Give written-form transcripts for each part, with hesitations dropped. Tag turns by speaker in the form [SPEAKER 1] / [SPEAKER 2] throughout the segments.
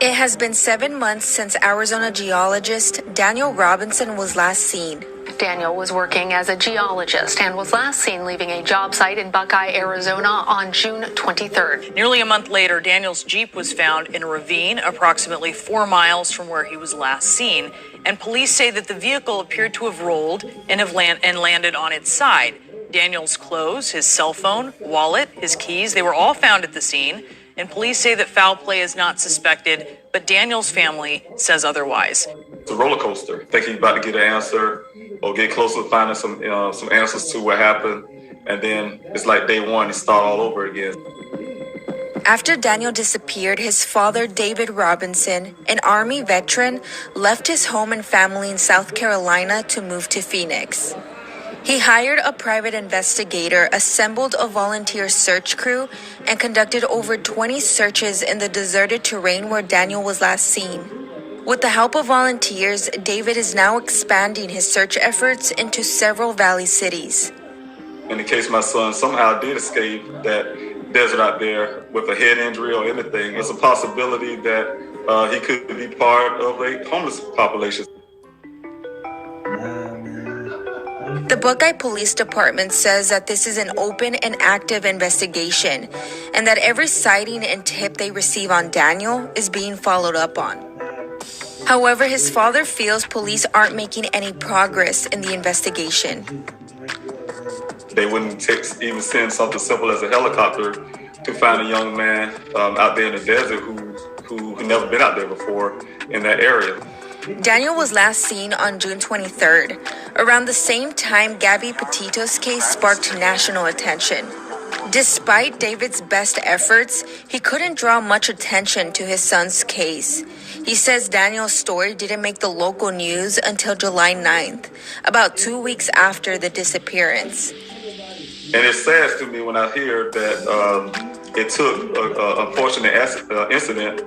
[SPEAKER 1] It has been 7 months since Arizona geologist Daniel Robinson was last seen.
[SPEAKER 2] Daniel was working as a geologist and was last seen leaving a job site in Buckeye, Arizona on June 23rd.
[SPEAKER 3] Nearly a month later, Daniel's Jeep was found in a ravine approximately 4 miles from where he was last seen, and police say that the vehicle appeared to have rolled and landed on its side. Daniel's clothes, his cell phone, wallet, his keys, they were all found at the scene, and police say that foul play is not suspected, but Daniel's family says otherwise.
[SPEAKER 4] It's a roller coaster. Think he's about to get an answer or get close to finding some answers to what happened, and then it's like day one, you start all over again.
[SPEAKER 1] After Daniel disappeared, his father, David Robinson, an Army veteran, left his home and family in South Carolina to move to Phoenix. He hired a private investigator, assembled a volunteer search crew, and conducted over 20 searches in the deserted terrain where Daniel was last seen. With the help of volunteers, David is now expanding his search efforts into several valley cities.
[SPEAKER 4] In the case my son somehow did escape that desert out there with a head injury or anything, it's a possibility that he could be part of a homeless population.
[SPEAKER 1] The Buckeye Police Department says that this is an open and active investigation, and that every sighting and tip they receive on Daniel is being followed up on. However, his father feels police aren't making any progress in the investigation.
[SPEAKER 4] They wouldn't even send something simple as a helicopter to find a young man out there in the desert who never been out there before in that area.
[SPEAKER 1] Daniel was last seen on June 23rd, around the same time Gabby Petito's case sparked national attention. Despite David's best efforts, he couldn't draw much attention to his son's case. He says Daniel's story didn't make the local news until July 9th, about 2 weeks after the disappearance.
[SPEAKER 4] And it's sad to me when I hear that it took an unfortunate incident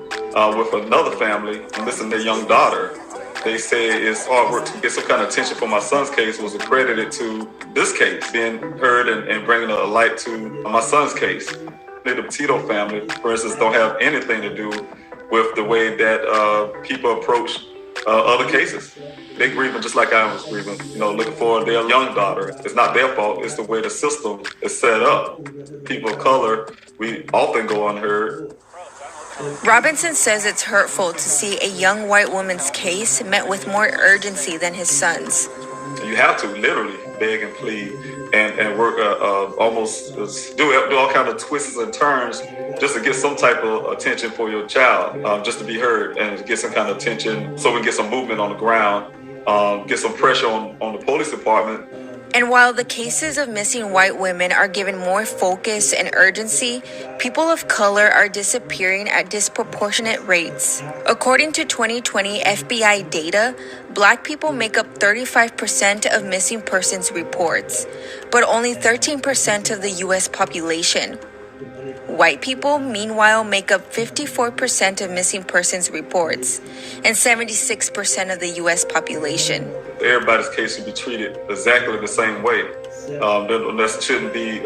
[SPEAKER 4] with another family missing their young daughter. They say it's hard work to get some kind of attention for my son's case was accredited to this case being heard and bringing a light to my son's case. The Petito family, for instance, don't have anything to do with the way that people approach other cases. They're grieving just like I was grieving, looking for their young daughter. It's not their fault, it's the way the system is set up. People of color, we often go unheard.
[SPEAKER 1] Robinson says it's hurtful to see a young white woman's case met with more urgency than his son's.
[SPEAKER 4] You have to literally beg and plead and work almost do all kinds of twists and turns just to get some type of attention for your child, just to be heard and get some kind of attention so we can get some movement on the ground, get some pressure on the police department.
[SPEAKER 1] And while the cases of missing white women are given more focus and urgency, people of color are disappearing at disproportionate rates. According to 2020 FBI data, Black people make up 35% of missing persons reports, but only 13% of the U.S. population. White people, meanwhile, make up 54% of missing persons reports and 76% of the U.S. population.
[SPEAKER 4] Everybody's case should be treated exactly the same way. There shouldn't be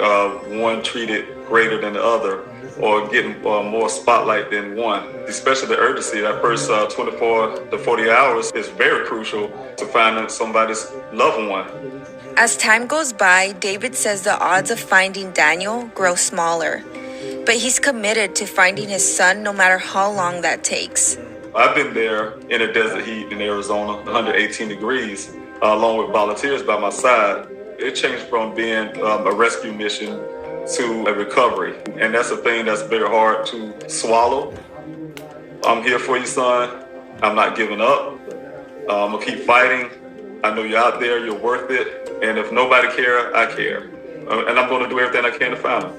[SPEAKER 4] one treated greater than the other or getting more spotlight than one. Especially the urgency, that first 24 to 40 hours is very crucial to finding somebody's loved one.
[SPEAKER 1] As time goes by, David says the odds of finding Daniel grow smaller. But he's committed to finding his son no matter how long that takes.
[SPEAKER 4] I've been there in the desert heat in Arizona, 118 degrees, along with volunteers by my side. It changed from being a rescue mission to a recovery. And that's a thing that's very hard to swallow. I'm here for you, son. I'm not giving up. I'm gonna keep fighting. I know you're out there, you're worth it. And if nobody cares, I care. And I'm gonna do everything I can to find him.